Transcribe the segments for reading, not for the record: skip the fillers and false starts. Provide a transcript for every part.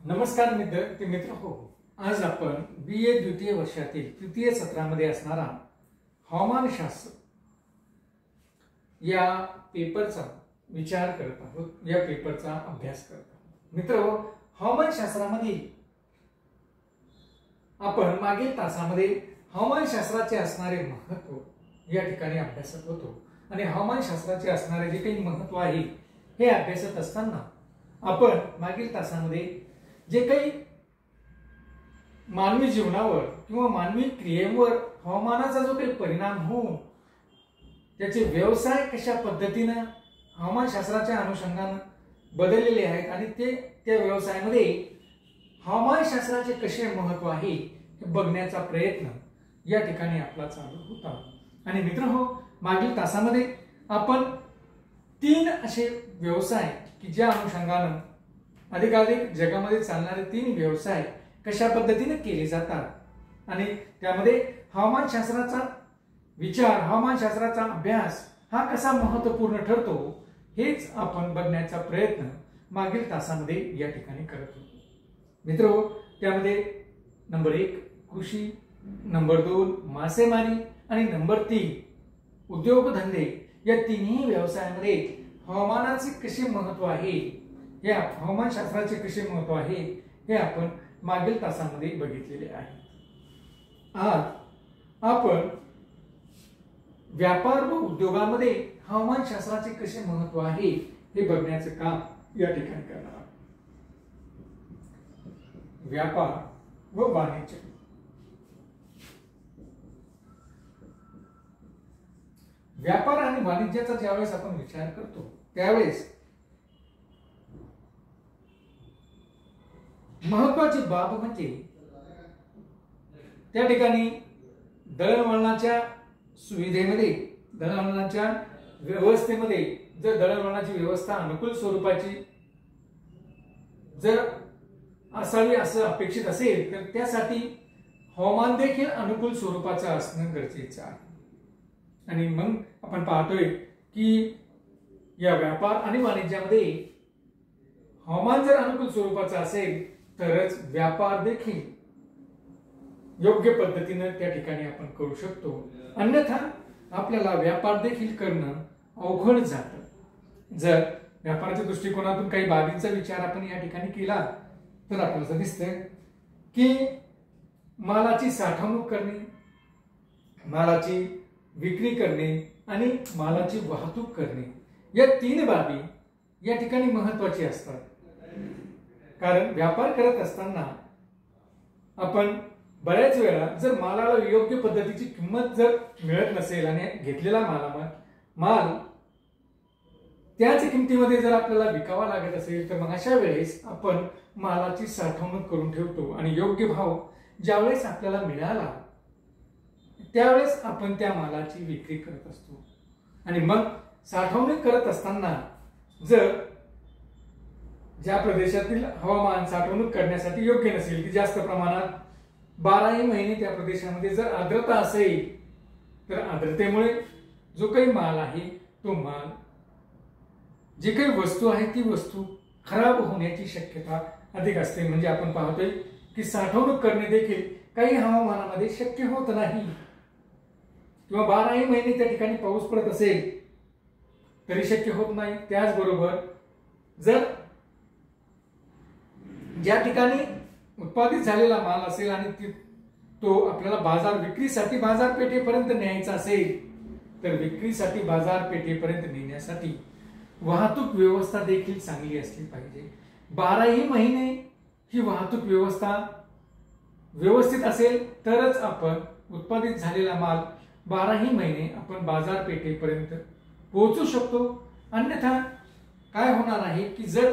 नमस्कार मित्र हो, आज आपण BA द्वितीय वर्षातील तृतीय सत्रामध्ये असणारा हवामानशास्त्र या पेपरचा विचार करत आहोत, या पेपरचा अभ्यास करत आहोत। मित्र, हवामानशास्त्रामध्ये आपण मागील तासामध्ये हवामानशास्त्राचे असणारे महत्त्व या ठिकाणी अभ्यासत होतो आणि हवामानशास्त्राचे असणारे जे काही महत्त्व आहे हे अभ्यासत असताना आपण मागील तासामध्ये जे काही मानवी जीवनावर किंवा मानवी क्रियेवर हवामानाचा जो काही परिणाम होऊन त्याचे व्यवसाय कशा पद्धतीने हवामानशास्त्राच्या अनुषंगाने बदललेले आहेत आणि ते त्या व्यवसायामध्ये हवामानशास्त्राचे कसे महत्त्व आहे हे बघण्याचा प्रयत्न या ठिकाणी आपला चालू होता। आणि मित्रहो, मागील तासामध्ये आपण 3 असे व्यवसाय की ज्या अनुषंगाने अधिकाधिक जगामध्ये चालणारे 3 व्यवसाय कशा पद्धतीने केले जातात आणि त्यामध्ये हवामानशास्त्राचा विचार, हवामानशास्त्राचा अभ्यास हा कसा महत्त्वपूर्ण ठरतो हेच आपण बघण्याचा प्रयत्न मागील तासामध्ये या ठिकाणी करत होतो। मित्रो, त्यामध्ये नंबर 1 कृषी, नंबर 2 मासेमारी आणि नंबर 3 उद्योगधंदे या तिन्ही व्यवसायामध्ये हवामानाचे कसे महत्त्व आहे, हे हवामानशास्त्राचे कसे महत्त्व आहे हे आपण मागील तासामध्ये बघितलेले आहे। आज आपण व्यापार व उद्योगामध्ये हवामानशास्त्राचे कसे महत्त्व आहे हे बघण्याचे काम या ठिकाणी करणार आहोत। व्यापार व वाणिज्य। व्यापार आणि वाणिज्याचा ज्यावेळेस आपण विचार करतो त्यावेळेस महत्त्वाची बाब म्हणजे त्या ठिकाणी दळणवळणाच्या सुविधेमध्ये, दळणवळणाच्या व्यवस्थेमध्ये जर दळणवळणाची व्यवस्था अनुकूल स्वरूपाची जर असावी असं अपेक्षित असेल तर त्यासाठी हवामान देखील अनुकूल स्वरूपाचं असणं गरजेचं आहे। आणि मग आपण पाहतोय की या व्यापार आणि वाणिज्यामध्ये हवामान जर अनुकूल स्वरूपाचं असेल तरच व्यापार देखील योग्य पद्धतीने त्या ठिकाणी आपण करू शकतो, अन्यथा आपल्याला व्यापार देखील करणं अवघड जातं। जर व्यापाराच्या दृष्टिकोनातून काही बाबींचा विचार आपण या ठिकाणी केला तर आपल्याला असं दिसतंय की मालाची साठवणूक करणे, मालाची विक्री करणे आणि मालाची वाहतूक करणे या 3 बाबी या ठिकाणी महत्त्वाची असतात। कारण व्यापार करत असताना आपण बऱ्याच वेळा जर मालाला योग्य पद्धतीची किंमत जर मिळत नसेल आणि घेतलेला माल त्याच किमतीमध्ये जर आपल्याला विकावा लागत असेल तर मग अशा वेळेस आपण मालाची साठवणूक करून ठेवतो आणि योग्य भाव ज्यावेळेस आपल्याला मिळाला त्यावेळेस आपण त्या मालाची विक्री करत असतो। आणि मग साठवणूक करत असताना जर ज्या प्रदेशातील हवामान साठवणूक करण्यासाठी योग्य नसेल की जास्त प्रमाणात 12ही महिने त्या प्रदेशामध्ये जर आर्द्रता असेल तर आर्द्रतेमुळे जो काही माल आहे तो माल, जी काही वस्तू आहे ती वस्तू खराब होण्याची शक्यता अधिक असते। म्हणजे आपण पाहतोय की साठवणूक करणे देखील काही हवामानामध्ये शक्य होत नाही किंवा 12ही महिने त्या ठिकाणी पाऊस पडत असेल तरी शक्य होत नाही। त्याचबरोबर जर ज्या ठिकाणी उत्पादित झालेला माल असेल आणि तो आपल्याला विक्रीसाठी बाजारपेठेपर्यंत न्यायचा असेल तर विक्रीसाठी बाजारपेठेपर्यंत नेण्यासाठी वाहतूक व्यवस्था देखील चांगली असली पाहिजे। 12ही महिने ही वाहतूक व्यवस्था व्यवस्थित असेल तरच आपण उत्पादित झालेला माल 12ही महिने आपण बाजारपेठेपर्यंत पोहोचू शकतो, अन्यथा काय होणार आहे की जर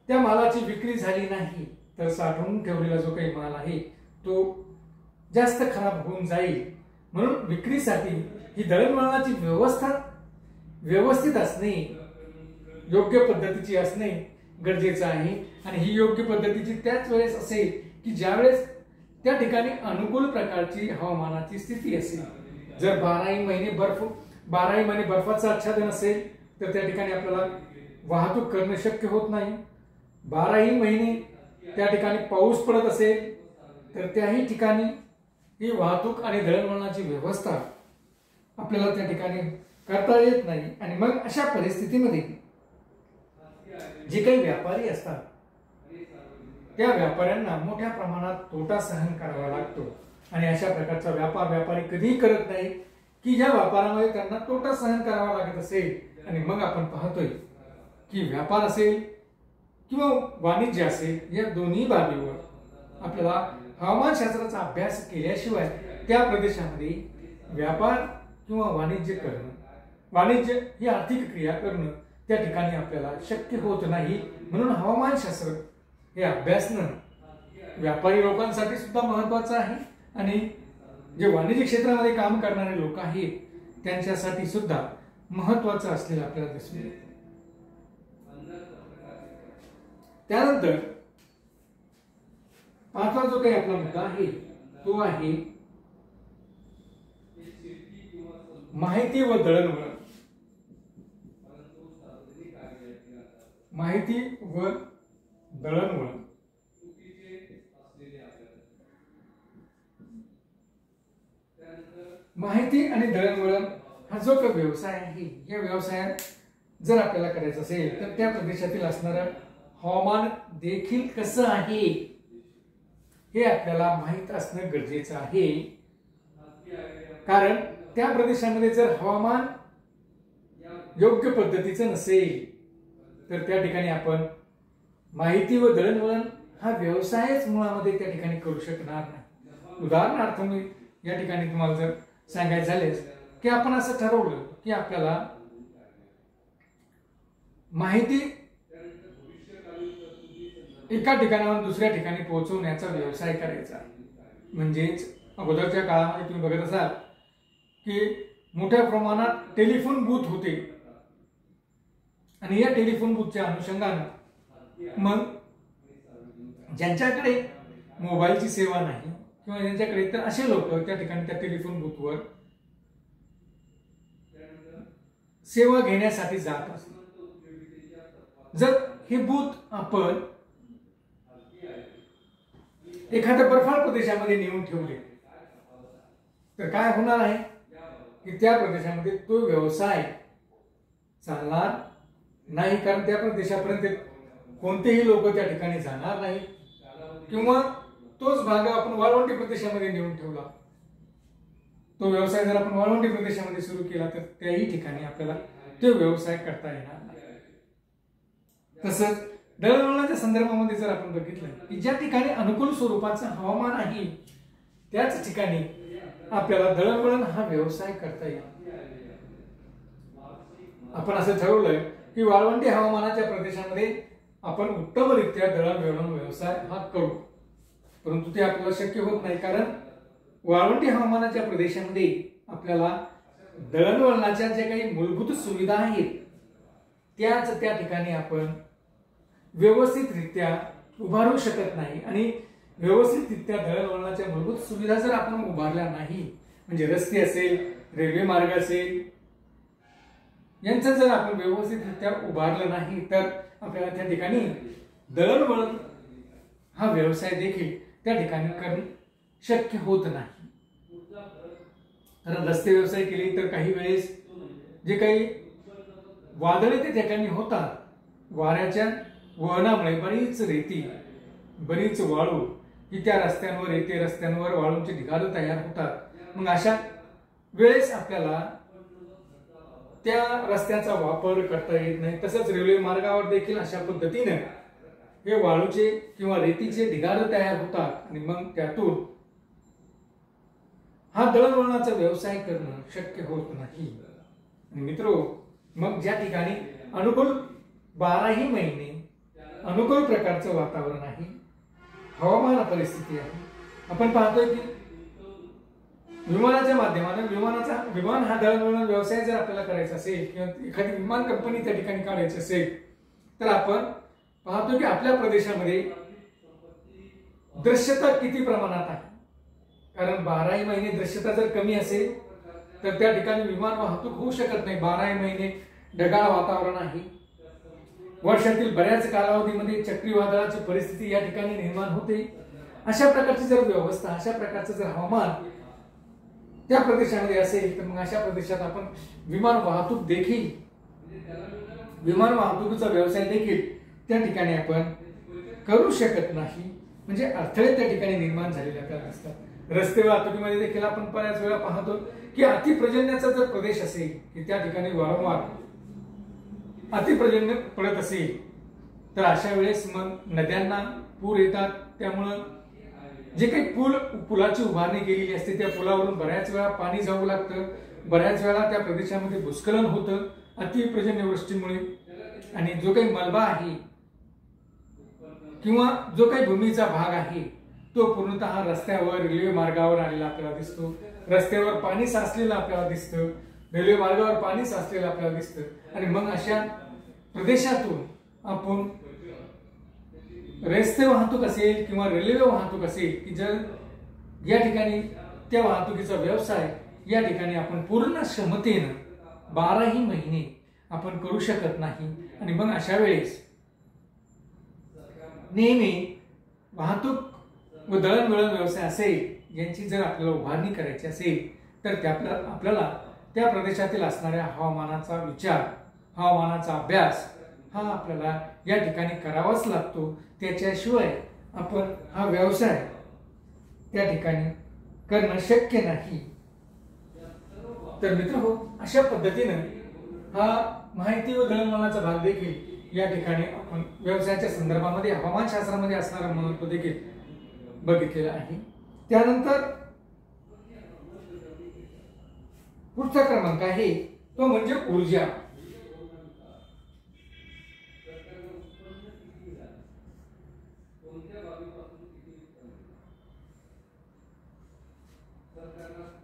त्या मालाची विक्री झाली नाही तर साठवून ठेवलेला जो काही माल आहे तो जास्त खराब होऊन जाईल। म्हणून विक्रीसाठी ही दळणवळणाची व्यवस्था व्यवस्थित असणे, योग्य पद्धतीची असणे गरजेचं आहे। आणि ही योग्य पद्धतीची त्याच वेळेस असेल की ज्यावेळेस त्या ठिकाणी अनुकूल प्रकारची हवामानाची स्थिती असेल। जर 12ही महिने बर्फाचं आच्छादन असेल तर त्या ठिकाणी आपल्याला वाहतूक करणे शक्य होत नाही। 12ही महिने त्या ठिकाणी पाऊस पडत असेल तर त्याही ठिकाणी ही वाहतूक आणि दळणवळणाची व्यवस्था आपल्याला त्या ठिकाणी करता येत नाही। आणि मग अशा परिस्थितीमध्ये जे काही व्यापारी असतात त्या व्यापाऱ्यांना मोठ्या प्रमाणात तोटा सहन करावा लागतो। आणि अशा प्रकारचा व्यापारी कधीही करत नाही की ज्या व्यापारामध्ये त्यांना तोटा सहन करावा लागत असेल। आणि मग आपण पाहतोय की व्यापार असेल किंवा वाणिज्य असेल या दोन्ही बाबीवर आपल्याला हवामानशास्त्राचा अभ्यास केल्याशिवाय त्या प्रदेशामध्ये व्यापार किंवा वाणिज्य करणं, वाणिज्य ही आर्थिक क्रिया करणं त्या ठिकाणी आपल्याला शक्य होत नाही। म्हणून हवामानशास्त्र हे अभ्यासणं व्यापारी लोकांसाठी सुद्धा महत्वाचं आहे आणि जे वाणिज्य क्षेत्रामध्ये काम करणारे लोक आहेत त्यांच्यासाठी सुद्धा महत्वाचं असलेलं आपल्याला दिसून येतं। त्यानंतर पाचवा जो काही आपला मुद्दा आहे तो आहे माहिती व दळणवळण। माहिती व दळणवळण माहिती आणि दळणवळण हा जो काही व्यवसाय आहे या व्यवसायात जर आपल्याला करायचं असेल तर त्या प्रदेशातील असणारं हवामान देखील कसं आहे हे आपल्याला माहित असणं गरजेचं आहे। कारण त्या प्रदेशामध्ये जर हवामान योग्य पद्धतीचं नसेल तर त्या ठिकाणी आपण माहिती व दळणवळण हा व्यवसायच मुळामध्ये त्या ठिकाणी करू शकणार नाही। उदाहरणार्थ मी या ठिकाणी तुम्हाला जर सांगायचं झालेच की आपण असं ठरवलं की आपल्याला माहिती एका ठिकाणाहून दुसऱ्या ठिकाणी पोहोचवण्याचा व्यवसाय करायचा। म्हणजेच अगोदरच्या काळामध्ये तुम्ही बघत असाल की मोठ्या प्रमाणात टेलिफोन बूथ होते आणि या टेलिफोन बूथच्या अनुषंगाने मग ज्यांच्याकडे मोबाईलची सेवा नाही किंवा ज्यांच्याकडे तर असे लोक त्या ठिकाणी त्या टेलिफोन बूथवर सेवा घेण्यासाठी जात असतात। जर हे बूथ आपण एखाद्या बर्फाळ प्रदेशामध्ये नेऊन ठेवले तर काय होणार आहे की त्या प्रदेशामध्ये तो व्यवसाय चालणार नाही। कारण त्या प्रदेशापर्यंत कोणतेही लोक त्या ठिकाणी जाणार नाही। किंवा तोच भाग आपण वाळवंटी प्रदेशामध्ये नेऊन ठेवला, तो व्यवसाय जर आपण वाळवंटी प्रदेशामध्ये सुरू केला तर त्याही ठिकाणी आपल्याला तो व्यवसाय करता येणार नाही। तसंच दळणवळणाच्या संदर्भामध्ये जर आपण बघितलं की ज्या ठिकाणी अनुकूल स्वरूपाचं हवामान आहे त्याच ठिकाणी आपल्याला दळणवळण हा व्यवसाय करता येईल। आपण असं ठरवलंय की वाळवंटी हवामानाच्या प्रदेशामध्ये आपण उत्तमरित्या दळणवळण व्यवसाय हा करू, परंतु ते आपल्याला शक्य होत नाही। कारण वाळवंटी हवामानाच्या प्रदेशामध्ये आपल्याला दळणवळणाच्या ज्या काही मूलभूत सुविधा आहेत त्याच त्या ठिकाणी आपण व्यवस्थितरित्या उभारू शकत नाही। आणि व्यवस्थितरित्या दळणवळणाच्या मूलभूत सुविधा जर आपण उभारल्या नाही, म्हणजे रस्ते असेल, रेल्वे मार्ग असेल, यांचं जर आपण व्यवस्थितरित्या उभारलं नाही तर आपल्याला त्या ठिकाणी दळणवळण हा व्यवसाय देखील त्या ठिकाणी करणं शक्य होत नाही। कारण रस्ते व्यवसाय केले तर काही वेळेस जे काही वादळे ते ठिकाणी होतात, वाऱ्याच्या वहनामुळे बरीच रेती, बरीच वाळू ही त्या रस्त्यांवर येते, रस्त्यांवर वाळूंचे ढिगारे तयार होतात। मग अशा वेळेस आपल्याला त्या रस्त्याचा वापर करता येत नाही। तसंच रेल्वे मार्गावर देखील अशा पद्धतीने हे वाळूचे किंवा रेतीचे ढिगारे तयार होतात आणि मग त्यातून हा दळणवळणाचा व्यवसाय करणं शक्य होत नाही। मित्रो, मग ज्या ठिकाणी अनुकूल 12ही महिने अनुकूल प्रकारचं वातावरण आहे, हवामान परिस्थिती आहे, आपण पाहतोय की विमानाच्या माध्यमाने विमान हा दळणवळण व्यवसाय जर आपल्याला करायचा असेल किंवा एखादी विमान कंपनी त्या ठिकाणी काढायची असेल तर आपण पाहतो की आपल्या प्रदेशामध्ये दृश्यता किती प्रमाणात आहे। कारण 12ही महिने दृश्यता जर कमी असेल तर त्या ठिकाणी विमान वाहतूक होऊ शकत नाही। 12ही महिने ढगाळ वातावरण आहे, वर्षातील बऱ्याच कालावधीमध्ये चक्रीवादळाची परिस्थिती या ठिकाणी निर्माण होते। अशा प्रकारची जर व्यवस्था, अशा प्रकारचं जर हवामान त्या प्रदेशामध्ये असेल तर मग अशा प्रदेशात आपण विमान वाहतुकीचा व्यवसाय देखील त्या ठिकाणी आपण करू शकत नाही। म्हणजे अडथळे त्या ठिकाणी निर्माण झालेले आपल्याला दिसतात। रस्ते वाहतुकीमध्ये देखील आपण बऱ्याच वेळा पाहतो की अतिपर्जन्याचा जर प्रदेश असेल की त्या ठिकाणी वारंवार अतिपर्जन्य पडत असेल तर अशा वेळेस मग नद्यांना पूर येतात। त्यामुळं जे काही पुलाची उभारणी केलेली असते त्या पुलावरून बऱ्याच वेळा पाणी जाऊ लागतं, बऱ्याच वेळा त्या प्रदेशामध्ये भूस्खलन होतं अतिपर्जन्य वृष्टीमुळे। आणि जो काही मलबा आहे किंवा जो काही भूमीचा भाग आहे तो पूर्णतः रस्त्यावर, रेल्वे मार्गावर आलेला आपल्याला दिसतो। रस्त्यावर पाणी साचलेलं आपल्याला दिसतं, रेल्वे मार्गावर पाणी साचलेलं आपल्याला दिसतं। आणि मग अशा प्रदेशातून आपण रस्ते वाहतूक असेल किंवा रेल्वे वाहतूक असेल की जर या ठिकाणी त्या वाहतुकीचा व्यवसाय या ठिकाणी आपण पूर्ण क्षमतेनं 12ही महिने आपण करू शकत नाही। आणि मग अशा वेळेस नेहमी वाहतूक व दळणवळण व्यवसाय असेल यांची जर आपल्याला उभारणी करायची असेल तर आपल्याला त्या प्रदेशातील असणाऱ्या हवामानाचा विचार, हवामानाचा अभ्यास हा आपल्याला या ठिकाणी करावाच लागतो। त्याच्याशिवाय आपण हा व्यवसाय त्या ठिकाणी करणं शक्य नाही। तर मित्रहो, अशा पद्धतीनं हा माहिती व दळणवळणाचा भाग देखील या ठिकाणी आपण व्यवसायाच्या संदर्भामध्ये हवामानशास्त्रामध्ये असणारा महत्त्व देखील बघितलेलं आहे। त्यानंतर पुढचा क्रमांक आहे तो म्हणजे ऊर्जा।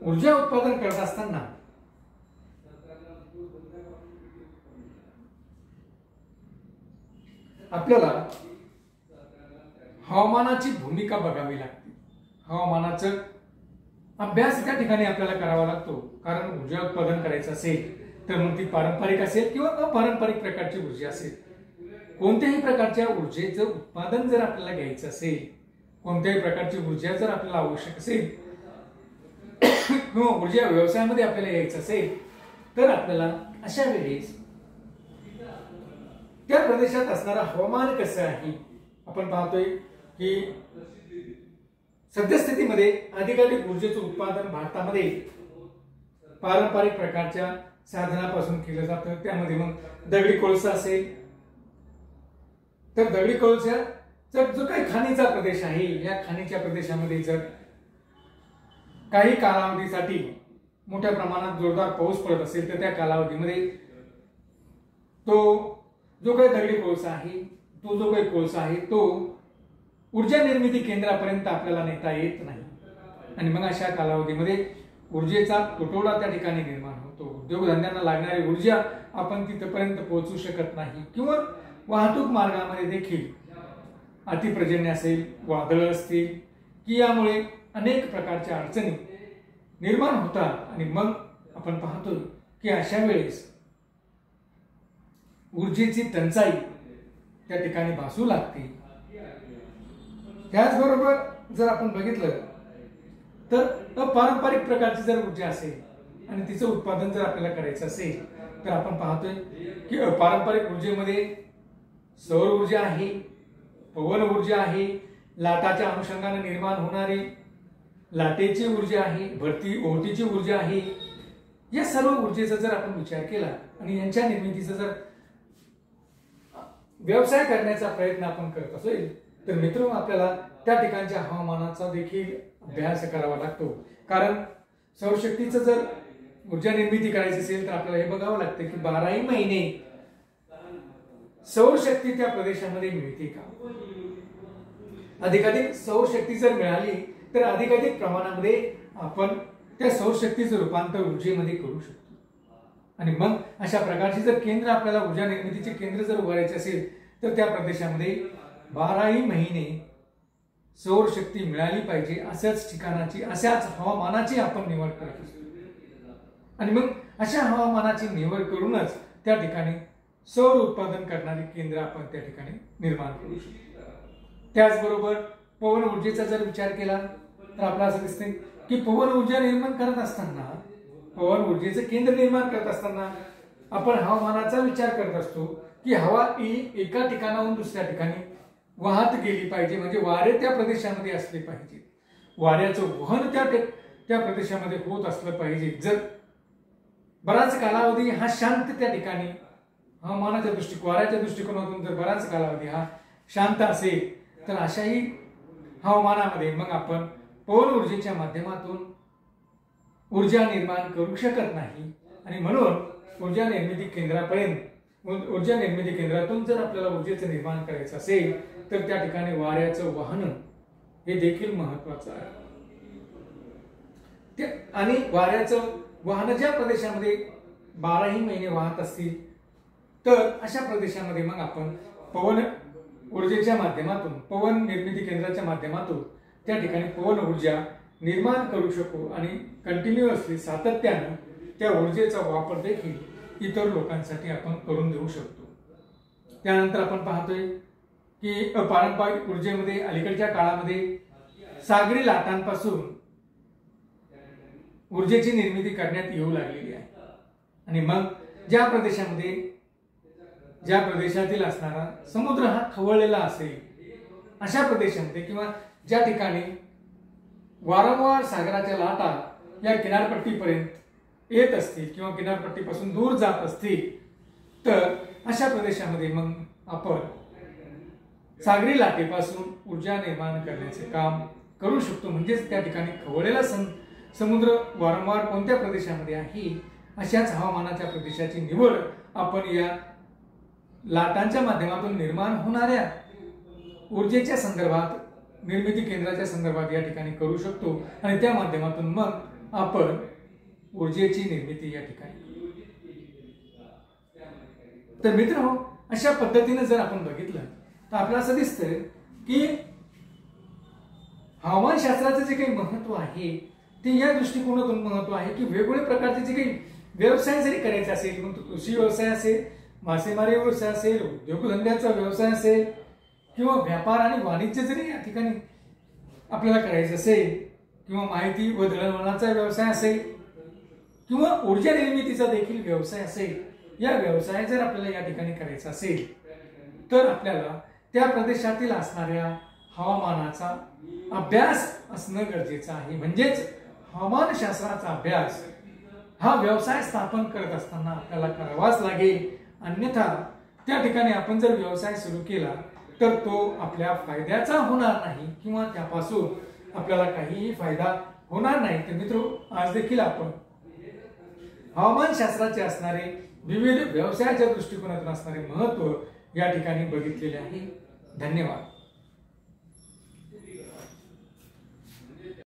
ऊर्जा उत्पादन करत असताना आपल्याला हवामानाची भूमिका बघावी लागते। हवामानाचा अभ्यास त्या ठिकाणी आपल्याला करावा लागतो। कारण ऊर्जा उत्पादन करायचं असेल तर मग ती पारंपरिक असेल किंवा अपारंपरिक प्रकारची ऊर्जा असेल, कोणत्याही प्रकारच्या ऊर्जेचं उत्पादन जर आपल्याला घ्यायचं असेल, कोणत्याही प्रकारची ऊर्जा जर आपल्याला आवश्यक असेल किंवा ऊर्जा व्यवसायामध्ये आपल्याला यायचं असेल तर आपल्याला अशा वेळेस त्या प्रदेशात असणारं हवामान कसं आहे आपण पाहतोय की सद्यस्थितीमध्ये अधिकाधिक ऊर्जेचं उत्पादन भारतामध्ये पारंपरिक प्रकारच्या साधनापासून केलं जातं। त्यामध्ये मग दगडी कोळसा असेल तर दगडी कोळसा जो काही खाणीचा प्रदेश आहे या खाणीच्या प्रदेशामध्ये जर काही कालावधीसाठी मोठ्या प्रमाणात जोरदार पाऊस पडत असेल तर त्या कालावधीमध्ये तो जो काही दगडी कोळसा आहे, तो जो काही कोळसा आहे तो ऊर्जा निर्मिती केंद्रापर्यंत आपल्याला नेता येत नाही। आणि मग अशा कालावधीमध्ये ऊर्जेचा तुटवडा त्या ठिकाणी निर्माण होतो। उद्योगधंद्यांना लागणारी ऊर्जा आपण तिथपर्यंत पोहोचू शकत नाही किंवा वाहतूक मार्गामध्ये देखील अतिपर्जन्य असेल, वादळ असतील की यामुळे अनेक प्रकारच्या अडचणी निर्माण होतात। आणि मग आपण पाहतो की अशा वेळेस ऊर्जेची टंचाई त्या ठिकाणी भासू लागते। त्याचबरोबर जर आपण बघितलं तर अपारंपरिक प्रकारची जर ऊर्जा असेल आणि तिचं उत्पादन जर आपल्याला करायचं असेल तर आपण पाहतोय की अपारंपरिक ऊर्जेमध्ये सौर ऊर्जा आहे, पवन ऊर्जा आहे, लाटाच्या अनुषंगाने निर्माण होणारी लाटेची ऊर्जा आहे, ओहोटीची ऊर्जा आहे। या सर्व ऊर्जेचा जर आपण विचार केला आणि यांच्या निर्मितीचा जर व्यवसाय करण्याचा प्रयत्न आपण करत असेल तर मित्रांनो आपल्याला त्या ठिकाणच्या हवामानाचा देखील अभ्यास करावा लागतो। कारण सौरशक्तीचं जर ऊर्जा निर्मिती करायची असेल तर आपल्याला हे बघावं लागतं की 12ही महिने सौरशक्ती त्या प्रदेशामध्ये मिळते का। अधिकाधिक सौरशक्ती जर मिळाली तर अधिकाधिक प्रमाणामध्ये आपण त्या सौरशक्तीचं रूपांतर ऊर्जेमध्ये करू शकतो। आणि मग अशा प्रकारची जर केंद्र आपल्याला ऊर्जा निर्मितीचे केंद्र जर उभारायचे असेल तर त्या प्रदेशामध्ये 12ही महिने सौरशक्ती मिळाली पाहिजे। अशाच ठिकाणाची, अशाच हवामानाची आपण निवड करत असतो। आणि मग अशा हवामानाची निवड करूनच त्या ठिकाणी सौर उत्पादन करणारी केंद्र आपण त्या ठिकाणी निर्माण करू शकतो. त्याचबरोबर पवन ऊर्जेचा जर विचार केला तर आपल्याला असं दिसतंय की पवन ऊर्जा निर्माण करत असताना, पवन ऊर्जेचं केंद्र निर्माण करत असताना आपण हवामानाचा विचार करत असतो की हवा ही एका ठिकाणाहून दुसऱ्या ठिकाणी वाहत गेली पाहिजे, म्हणजे वारे त्या प्रदेशामध्ये असले पाहिजे, वाऱ्याचं वहन त्या प्रदेशामध्ये होत असलं पाहिजे. जर बराच कालावधी हा शांत त्या ठिकाणी हवामानाच्या वाऱ्याच्या दृष्टिकोनातून जर बराच कालावधी हा शांत असेल तर अशाही हवामानामध्ये मग आपण पवन ऊर्जेच्या माध्यमातून ऊर्जा निर्माण करू शकत नाही. आणि म्हणून ऊर्जा निर्मिती केंद्रातून जर आपल्याला ऊर्जेचं निर्माण करायचं असेल तर त्या ठिकाणी वाऱ्याचं वाहन हे देखील महत्वाचं आहे. आणि वाऱ्याचं वाहन ज्या प्रदेशामध्ये 12ही महिने वाहत असतील तर अशा प्रदेशामध्ये मग आपण पवन ऊर्जेच्या माध्यमातून, पवन निर्मिती केंद्राच्या माध्यमातून त्या ठिकाणी पवन ऊर्जा निर्माण करू शकू आणि कंटिन्युअसली सातत्यानं त्या ऊर्जेचा वापर देखील इतर लोकांसाठी आपण करून देऊ शकतो. त्यानंतर आपण पाहतोय की पारंपरिक ऊर्जेमध्ये अलीकडच्या काळामध्ये सागरी लाटांपासून ऊर्जेची निर्मिती करण्यात येऊ लागलेली आहे. आणि मग ज्या प्रदेशातील असणारा समुद्र हा खवळलेला असेल अशा प्रदेशामध्ये किंवा ज्या ठिकाणी वारंवार सागराच्या लाटा या किनारपट्टीपर्यंत येत असतील किंवा किनारपट्टीपासून दूर जात असतील तर अशा प्रदेशामध्ये मग आपण सागरी लाटेपासून ऊर्जा निर्माण करण्याचे काम करू शकतो. म्हणजेच त्या ठिकाणी खवळलेला समुद्र वारंवार कोणत्या प्रदेशामध्ये आहे अशाच हवामानाच्या प्रदेशाची निवड आपण या लाटांच्या माध्यमातून निर्माण होणाऱ्या ऊर्जेच्या संदर्भात, निर्मिती केंद्राच्या संदर्भात या ठिकाणी करू शकतो आणि त्या माध्यमातून मग आपण ऊर्जेची निर्मिती या ठिकाणी. तर मित्रांनो, अशा पद्धतीने जर आपण बघितलं तर आपल्याला असं दिसतं की हवामानशास्त्राचं जे काही महत्व आहे ते या दृष्टिकोनातून महत्व आहे की वेगवेगळ्या प्रकारचे जे काही व्यवसाय जरी करायचे असेल, मग तो कृषी व्यवसाय असेल, मासेमारी व्यवसाय असेल, उद्योगधंद्याचा व्यवसाय असेल किंवा व्यापार आणि वाणिज्य जरी या ठिकाणी आपल्याला करायचं असेल किंवा माहिती व दळणवळणाचा व्यवसाय असेल किंवा ऊर्जा निर्मितीचा देखील व्यवसाय असेल, या व्यवसाय जर आपल्याला या ठिकाणी करायचा असेल तर आपल्याला त्या प्रदेशातील असणाऱ्या हवामानाचा अभ्यास असणं गरजेचं आहे. म्हणजेच हवामानशास्त्राचा अभ्यास हा व्यवसाय स्थापन करत असताना आपल्याला करावाच लागेल. अन्यथा त्या ठिकाणी आपण जर व्यवसाय सुरू केला तर तो आपल्या फायद्याचा होणार नाही किंवा त्यापासून आपल्याला काहीही फायदा होणार नाही. तर मित्रो, आज देखील आपण हवामानशास्त्राचे असणारे विविध व्यवसायाच्या दृष्टिकोनातून असणारे महत्व या ठिकाणी बघितलेले आहे. धन्यवाद.